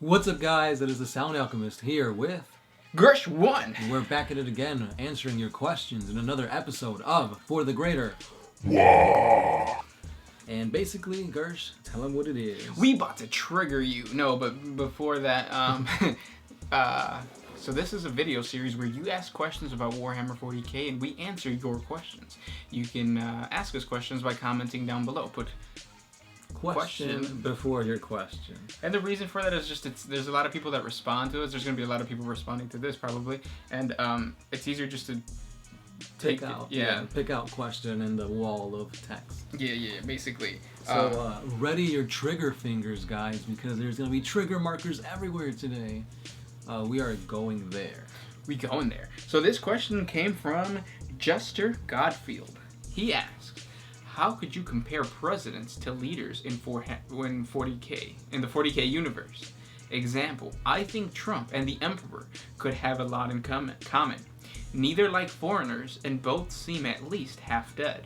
What's up, guys? It is the Sound Alchemist here with Gersh 1. We're back at it again, answering your questions in another episode of For the Greater. And basically, Gersh, tell them what it is. We about to trigger you. No, but before that, so this is a video series where you ask questions about Warhammer 40k and we answer your questions. You can ask us questions by commenting down below. Put question before your question. And the reason for that is just there's a lot of people that respond to us. There's going to be a lot of people responding to this probably, and it's easier just to pick out question in the wall of text. Yeah, basically. So ready your trigger fingers, guys, because there's going to be trigger markers everywhere today. We are going there. So this question came from Juster Godfield. He asks, how could you compare presidents to leaders in 40k, in the 40k universe? Example, I think Trump and the Emperor could have a lot in common. Neither like foreigners, and both seem at least half dead.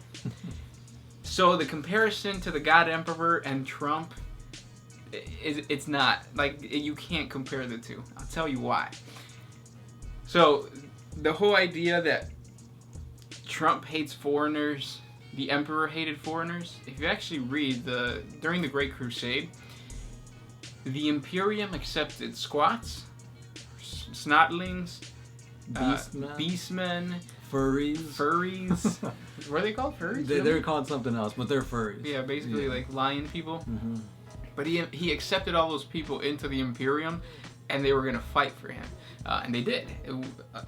So the comparison to the God Emperor and Trump, it's not, like, you can't compare the two. I'll tell you why. So the whole idea that Trump hates foreigners, the Emperor hated foreigners. If you actually read during the Great Crusade, the Imperium accepted squats, snotlings, beastmen, furries. What are they called? Furries? They're called something else, but they're furries. Yeah, basically like lion people. Mm-hmm. But he accepted all those people into the Imperium, and they were gonna fight for him, and they did.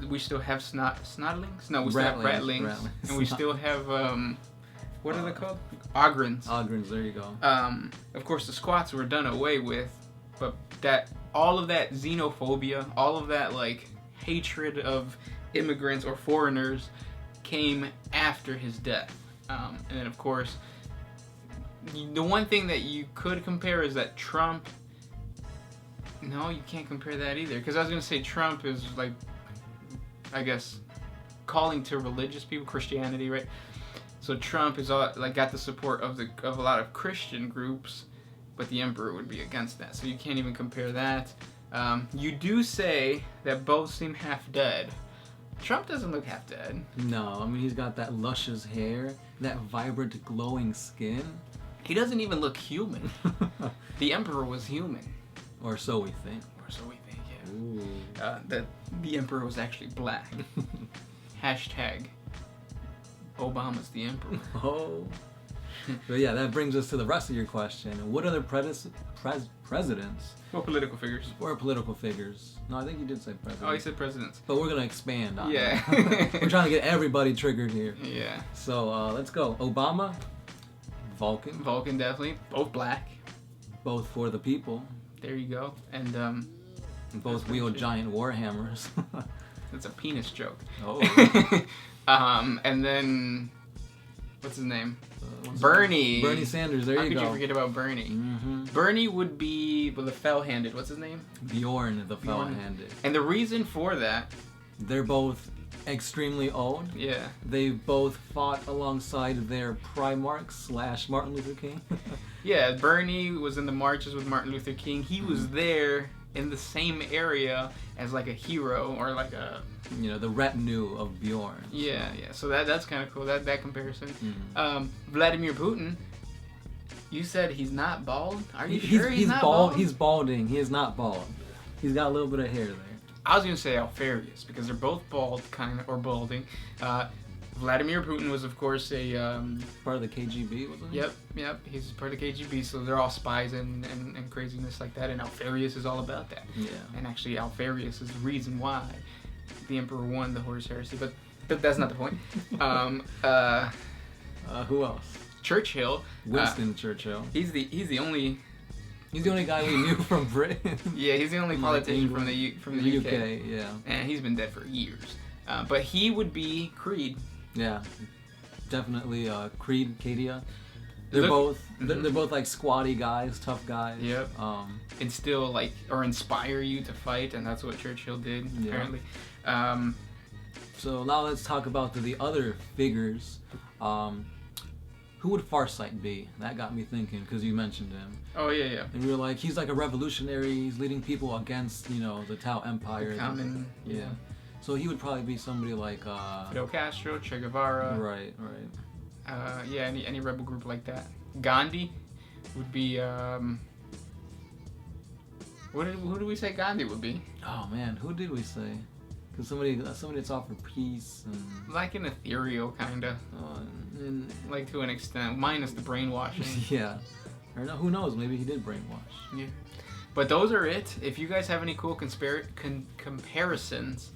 We still have snotlings. No, we still have ratlings. And we still have what are they called? Ogrins. Ogrins, there you go. Of course, the squats were done away with, but all of that xenophobia, all of that like hatred of immigrants or foreigners came after his death. And then, of course, the one thing that you could compare is that Trump. No, you can't compare that either, because I was gonna say Trump is like, I guess, calling to religious people, Christianity, right? So Trump is got the support of a lot of Christian groups, but the Emperor would be against that. So you can't even compare that. You do say that both seem half dead. Trump doesn't look half dead. No, I mean, he's got that luscious hair, that vibrant, glowing skin. He doesn't even look human. The Emperor was human. Or so we think. Yeah. Ooh. That the Emperor was actually black. Hashtag Obama's the Emperor. Oh. But yeah, that brings us to the rest of your question. What other presidents? Or political figures. Or political figures. No, I think you did say presidents. Oh, you said presidents. But we're going to expand on it. We're trying to get everybody triggered here. Yeah. So let's go. Obama, Vulcan. Vulcan, definitely. Both black. Both for the people. There you go. And both wield giant warhammers. That's a penis joke. Oh. And then, what's his name? Bernie. Bernie Sanders, there you go. How could you forget about Bernie? Mm-hmm. Bernie would be the fell-handed. What's his name? Bjorn, the fell-handed. And the reason for that... They're both extremely old. Yeah. They both fought alongside their Primarch / Martin Luther King. Yeah, Bernie was in the marches with Martin Luther King. He was there in the same area as like a hero or like a... the retinue of Bjorn. Yeah. So that's kind of cool, that comparison. Mm-hmm. Vladimir Putin, you said he's not bald? Are you sure he's not bald? bald? He's balding. He is not bald. He's got a little bit of hair there. I was going to say Alfarius, because they're both bald, or balding. Vladimir Putin was, of course, a... part of the KGB, wasn't he? Yep. He's part of the KGB, so they're all spies and craziness like that, and Alfarius is all about that. Yeah. And actually, Alfarius is the reason why the Emperor won the Horus Heresy, but that's not the point. Who else? Churchill. Winston Churchill. He's the only... He's the only guy we knew from Britain. Yeah, he's the only politician from the UK. Yeah. And he's been dead for years. But he would be Creed. Yeah, definitely. Creed, Cadia. They're both like squatty guys, tough guys. Yep. Instill or inspire you to fight, and that's what Churchill did apparently. So now let's talk about the other figures. who would Farsight be? That got me thinking because you mentioned him. Oh yeah. And we were like, he's like a revolutionary. He's leading people against, the Tau Empire. Yeah. So he would probably be somebody like Fidel Castro, Che Guevara. Right. Yeah, any rebel group like that. Gandhi would be. Who did we say Gandhi would be? Oh man, who did we say? Because somebody that's all for peace and like an ethereal kinda. And like to an extent, minus the brainwashing. Yeah. Or no, who knows? Maybe he did brainwash. Yeah. But those are it. If you guys have any cool comparisons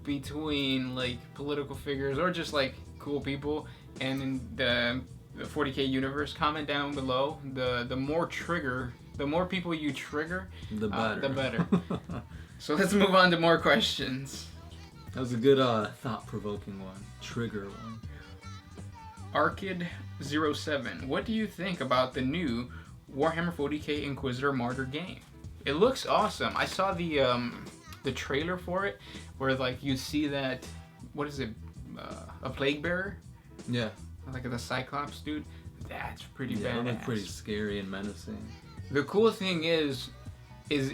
between like political figures or just like cool people and in the 40K universe, comment down below. The more people you trigger, the better. The better. So let's move on to more questions. That was a good thought-provoking one. Trigger one. Arkid07, what do you think about the new Warhammer 40K Inquisitor Martyr game? It looks awesome. I saw the trailer for it, where like you see that, what is it, a plague bearer? Yeah. Like the Cyclops dude. That's pretty badass. It looked pretty scary and menacing. The cool thing is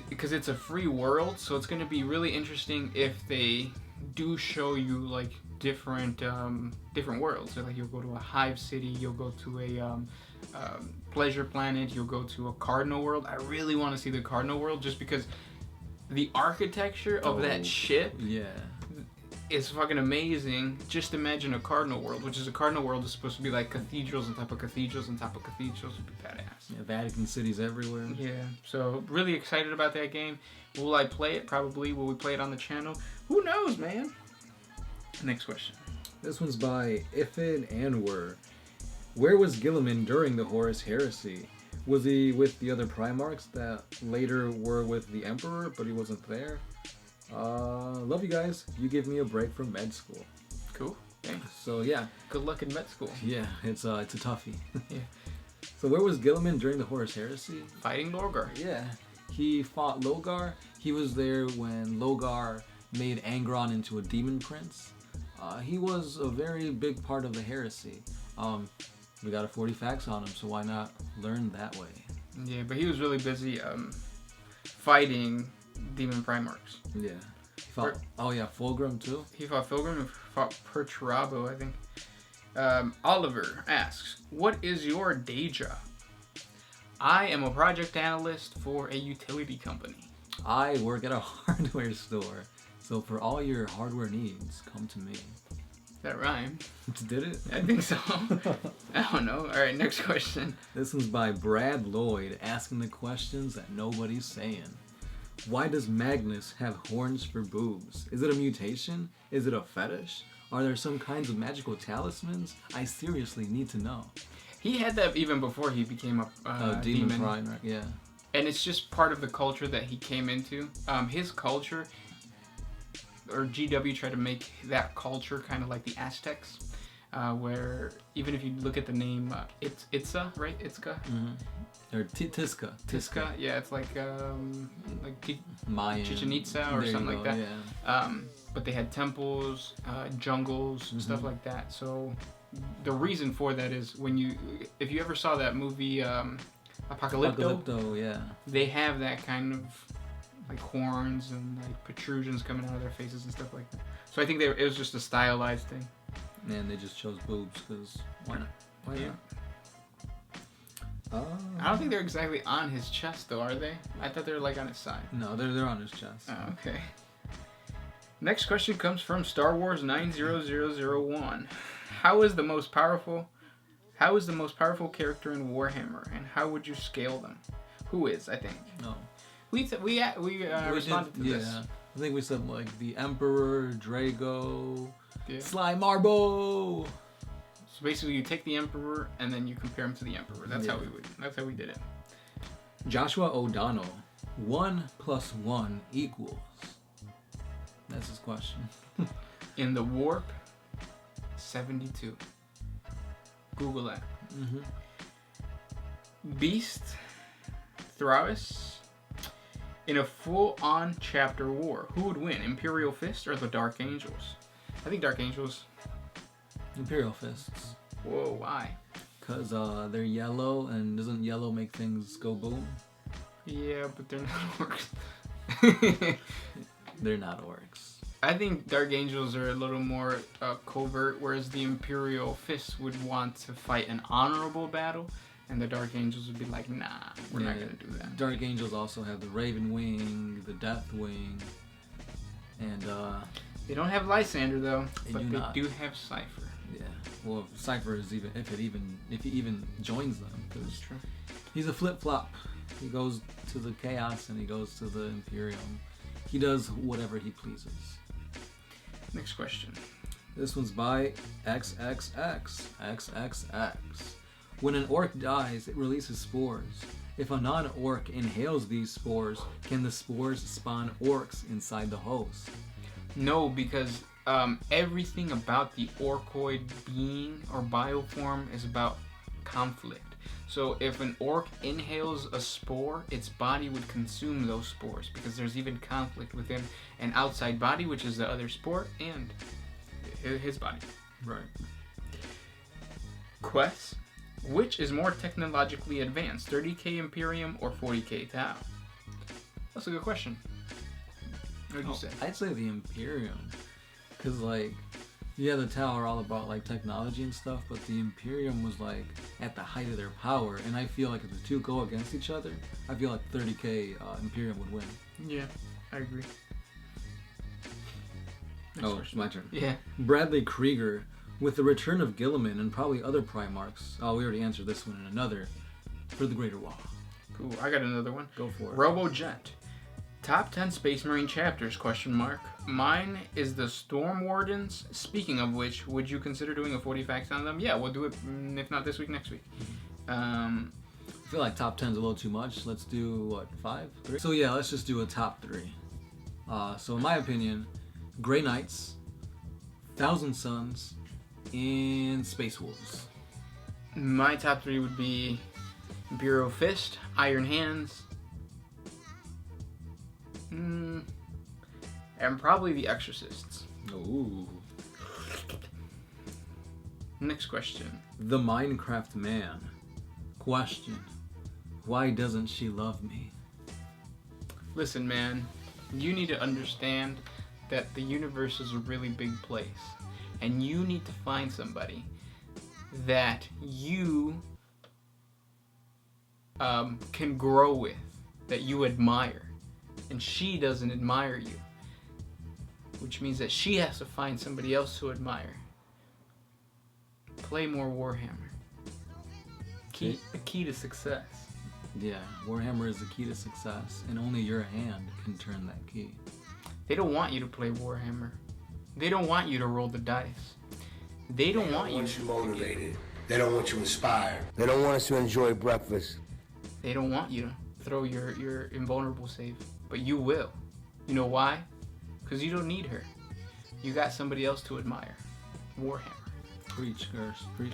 because it's a free world, so it's going to be really interesting if they do show you like different worlds. So like you'll go to a hive city, you'll go to a pleasure planet, you'll go to a cardinal world. I really want to see the cardinal world just because the architecture of that ship is fucking amazing. Just imagine a cardinal world, which is a cardinal world is supposed to be like cathedrals on top of cathedrals on top of cathedrals. Would be badass. Yeah, Vatican cities everywhere. Yeah, so really excited about that game. Will I play it? Probably. Will we play it on the channel? Who knows, man? Next question. This one's by Ifid Anwer. Where was Gilliman during the Horus Heresy? Was he with the other Primarchs that later were with the Emperor, but he wasn't there? Love you guys. You give me a break from med school. Cool. Thanks. So yeah. Good luck in med school. Yeah, it's a toughie. Yeah. So where was Gilliman during the Horus Heresy? Fighting Lorgar. Yeah. He fought Logar. He was there when Logar made Angron into a demon prince. He was a very big part of the heresy. We got a 40 facts on him, so why not learn that way? Yeah, but he was really busy fighting demon Primarchs. Yeah. He fought, Fulgrim too? He fought Fulgrim and fought Perturabo, I think. Oliver asks, what is your day job? I am a project analyst for a utility company. I work at a hardware store. So for all your hardware needs, come to me. That rhymed. Did it? I think so. I don't know. All right, next question. This one's by Brad Lloyd, asking the questions that nobody's saying. Why does Magnus have horns for boobs? Is it a mutation? Is it a fetish? Are there some kinds of magical talismans? I seriously need to know. He had that even before he became a demon. Primarch, yeah. And it's just part of the culture that he came into. His culture, or GW tried to make that culture kind of like the Aztecs, where even if you look at the name, Itza, right? Itzka? Mm-hmm. Or Tizca. Tizca, yeah, it's like Mayan. Chichen Itza or something like that. Yeah. But they had temples, jungles, stuff like that. So the reason for that is if you ever saw that movie Apocalypto, yeah. They have that kind of like horns and like protrusions coming out of their faces and stuff like that. So I think it was just a stylized thing. And they just chose boobs because why not? Why not? I don't think they're exactly on his chest though, are they? I thought they were like on his side. No, they're on his chest. Oh, okay. Next question comes from Star Wars 90001. How is the most powerful character in Warhammer, and how would you scale them? Who is? I think. No. We responded to this. Yeah, I think we said like the Emperor, Drago, Sly Marbo. So basically, you take the Emperor and then you compare him to the Emperor. That's how we did it. Joshua O'Donnell, 1 + 1 =. That's his question. In the warp, 72. Google that. Mm-hmm. Beast, Thraus. In a full-on chapter war, who would win, Imperial Fist or the Dark Angels? I think Dark Angels. Imperial Fists. Whoa, why? Because they're yellow, and doesn't yellow make things go boom? Yeah, but they're not orcs. They're not orcs. I think Dark Angels are a little more covert, whereas the Imperial Fists would want to fight an honorable battle, and the Dark Angels would be like, nah, we're not going to do that. Dark Angels also have the Raven Wing, the Death Wing, and they don't have Lysander though, but they do have Cypher. Yeah. Well, Cypher is if he even joins them, That's true. He's a flip-flop. He goes to the Chaos and he goes to the Imperium. He does whatever he pleases. Next question. This one's by XXX. When an orc dies, it releases spores. If a non-orc inhales these spores, can the spores spawn orcs inside the host? No, because everything about the orcoid being or bioform is about conflict. So if an orc inhales a spore, its body would consume those spores because there's even conflict within an outside body, which is the other spore, and his body. Right. Quest. Which is more technologically advanced, 30k Imperium or 40k Tau? That's a good question. What would you say? I'd say the Imperium. Because, like, yeah, the Tau are all about, like, technology and stuff, but the Imperium was, like, at the height of their power, and I feel like if the two go against each other, I feel like 30k Imperium would win. Yeah, I agree. It's my turn. Yeah. Bradley Krieger, with the return of Gilliman and probably other Primarchs, we already answered this one in another, for the Greater Wall. Cool, I got another one. Go for it. RoboJet. Top 10 Space Marine chapters, ? Mine is the Storm Wardens. Speaking of which, would you consider doing a 40 facts on them? Yeah, we'll do it, if not this week, next week. I feel like top 10's a little too much. Let's do, what, 5? 3? So yeah, let's just do a top 3. So in my opinion, Grey Knights, Thousand Suns, and Space Wolves. My top 3 would be Imperial Fist, Iron Hands, and probably the Exorcists. Ooh. Next question. The Minecraft Man. Question. Why doesn't she love me? Listen, man, you need to understand that the universe is a really big place, and you need to find somebody that you can grow with, that you admire, and she doesn't admire you, which means that she has to find somebody else to admire. Play more Warhammer. The key to success. Yeah, Warhammer is the key to success, and only your hand can turn that key. They don't want you to play Warhammer. They don't want you to roll the dice. They don't want you motivated. They don't want you inspired. They don't want us to enjoy breakfast. They don't want you to throw your invulnerable save, but you will. You know why? Because you don't need her. You got somebody else to admire. Warhammer. Preach, Gerst, preach.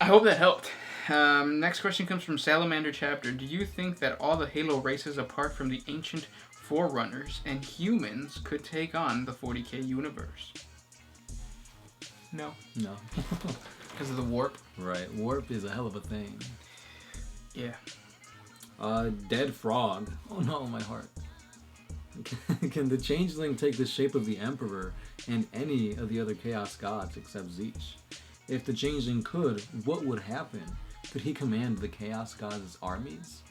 I hope that helped. Next question comes from Salamander Chapter. Do you think that all the Halo races, apart from the ancient Forerunners and humans, could take on the 40k universe? No. No. Because of the warp? Right. Warp is a hell of a thing. Yeah. Dead Frog. Oh no, my heart. Can the Changeling take the shape of the Emperor and any of the other Chaos Gods except Tzeentch? If the Changeling could, what would happen? Could he command the Chaos Gods' armies?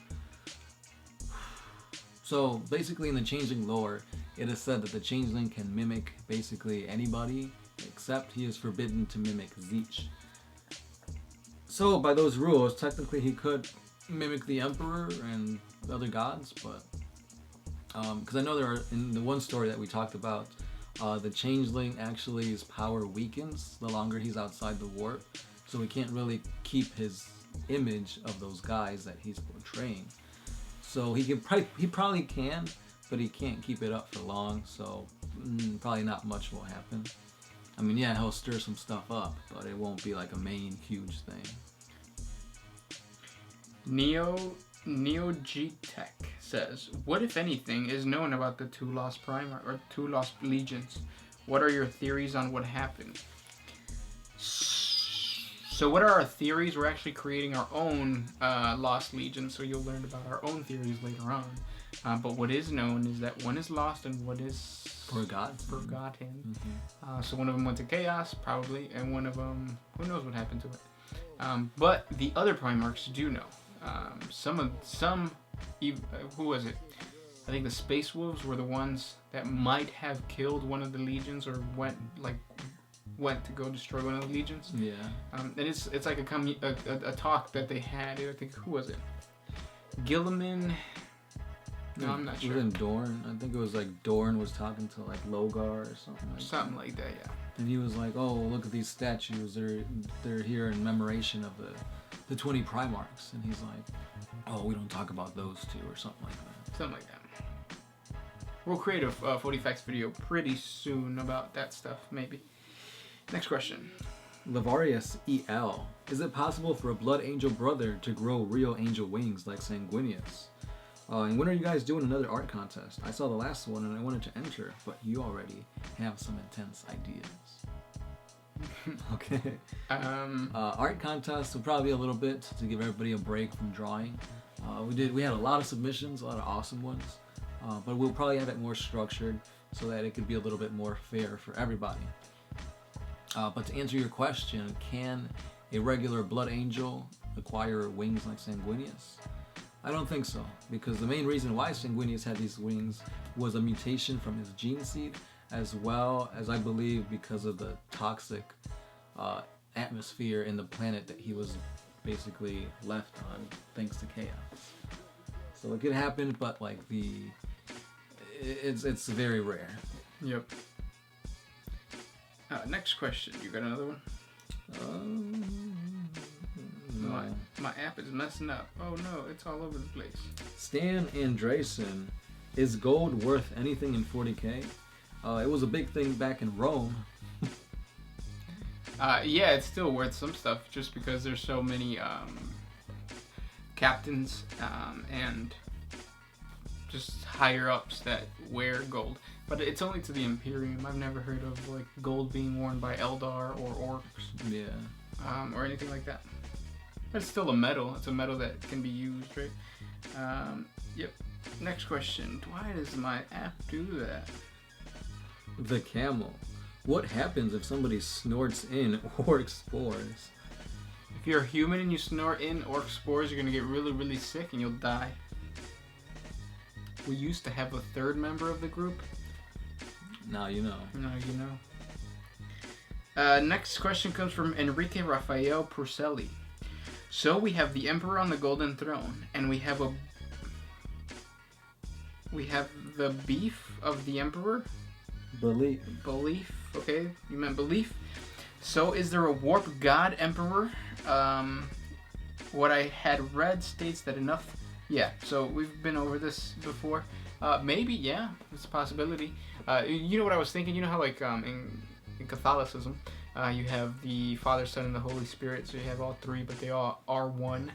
So, basically in the Changeling lore, it is said that the Changeling can mimic basically anybody, except he is forbidden to mimic Tzeentch. So, by those rules, technically he could mimic the Emperor and the other gods, but because I know there are, in the one story that we talked about, the Changeling actually, his power weakens the longer he's outside the warp, so he can't really keep his image of those guys that he's portraying. So he probably can, but he can't keep it up for long, so probably not much will happen. I mean, yeah, he'll stir some stuff up, but it won't be like a main huge thing. Neo G Tech says, what if anything is known about the two lost legions? What are your theories on what happened? So what are our theories? We're actually creating our own Lost Legion, so you'll learn about our own theories later on. But what is known is that one is lost and one is forgotten. Mm-hmm. So one of them went to Chaos, probably, and one of them, who knows what happened to it. But the other Primarchs do know. Who was it? I think the Space Wolves were the ones that might have killed one of the legions or went to go destroy one of the legions. Yeah. And it's like a talk that they had. I think, who was it? Gilliman. No, I'm not sure. It was in Dorn. I think it was like Dorn was talking to like Logar or something like that. Something like that, yeah. And he was like, "Oh, look at these statues. They're here in commemoration of the 20 Primarchs." And he's like, "Oh, we don't talk about those two," or something like that. Something like that. We'll create a 40 Facts video pretty soon about that stuff, maybe. Next question. Lavarius EL. Is it possible for a Blood Angel brother to grow real angel wings like Sanguinius? And when are you guys doing another art contest? I saw the last one and I wanted to enter, but you already have some intense ideas. Okay. Art contest will probably be a little bit to give everybody a break from drawing. We had a lot of submissions, a lot of awesome ones, but we'll probably have it more structured so that it could be a little bit more fair for everybody. But to answer your question, can a regular Blood Angel acquire wings like Sanguinius? I don't think so, because the main reason why Sanguinius had these wings was a mutation from his gene seed, as well as I believe because of the toxic atmosphere in the planet that he was basically left on thanks to chaos. So it could happen, but like it's very rare. Yep. Next question. You got another one? No. My app is messing up. Oh no, it's all over the place. Stan Andresen, is gold worth anything in 40K? It was a big thing back in Rome. Yeah, it's still worth some stuff just because there's so many captains and just higher ups that wear gold. But it's only to the Imperium. I've never heard of like gold being worn by Eldar or Orcs. Yeah. Or anything like that. But it's still a metal. It's a metal that can be used, right? Yep. Next question. Why does my app do that? The Camel. What happens if somebody snorts in orc spores? If you're a human and you snort in orc spores, you're going to get really, really sick and you'll die. We used to have a third member of the group. Now you know. Now you know. Next question comes from Enrique Rafael Purcelli. So we have the Emperor on the Golden Throne, and we have the beef of the Emperor. Belief. Okay, you meant belief. So is there a warp god Emperor? What I had read states that enough. Yeah, so we've been over this before. Maybe, yeah, it's a possibility. You know what I was thinking? You know how like in Catholicism, you have the Father, Son, and the Holy Spirit. So you have all three, but they all are one.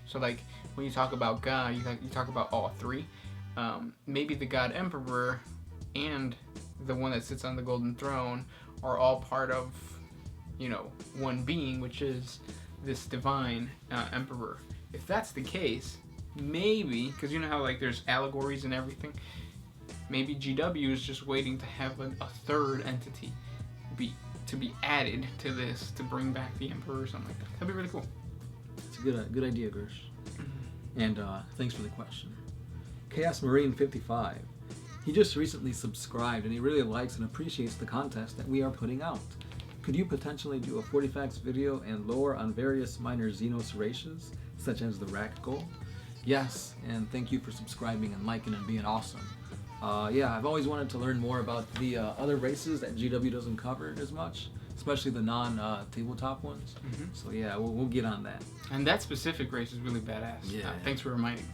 So like when you talk about God, you talk about all three. Maybe the God Emperor and the one that sits on the Golden Throne are all part of, one being, which is this divine Emperor. If that's the case, maybe, because you know how like there's allegories and everything, maybe GW is just waiting to have a third entity to be added to this to bring back the Emperor or something like that. That'd be really cool. It's a good idea, Gersh. And thanks for the question. Chaos Marine 55. He just recently subscribed and he really likes and appreciates the contest that we are putting out. Could you potentially do a 40 Facts video and lore on various minor Xenos races, such as the Ragdoll? Yes, and thank you for subscribing and liking and being awesome. Yeah, I've always wanted to learn more about the other races that GW doesn't cover as much, especially the non-tabletop ones. Mm-hmm. So yeah, we'll get on that. And that specific race is really badass. Yeah. Thanks for reminding.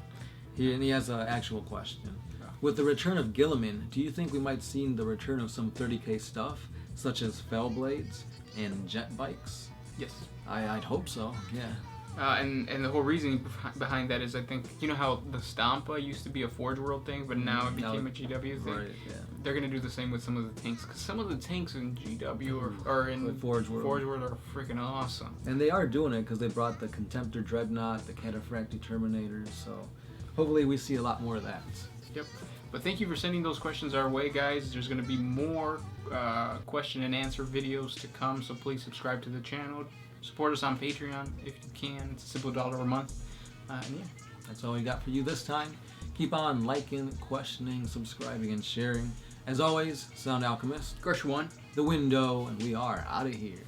He has an actual question. With the return of Gilliman, do you think we might see the return of some 30K stuff, such as fell blades and jet bikes? Yes. I'd hope so, yeah. And the whole reasoning behind that is, I think, you know how the Stampa used to be a Forge World thing, but now it became a GW thing? Right, yeah. They're going to do the same with some of the tanks, because some of the tanks in GW or in Forge World are freaking awesome. And they are doing it because they brought the Contemptor Dreadnought, the Cataphractii Terminators, so hopefully we see a lot more of that. Yep. But thank you for sending those questions our way, guys. There's going to be more question and answer videos to come, so please subscribe to the channel. Support us on Patreon if you can. It's a simple $1 a month. And yeah. That's all we got for you this time. Keep on liking, questioning, subscribing, and sharing. As always, Sound Alchemist, Grush1, The Window, and we are out of here.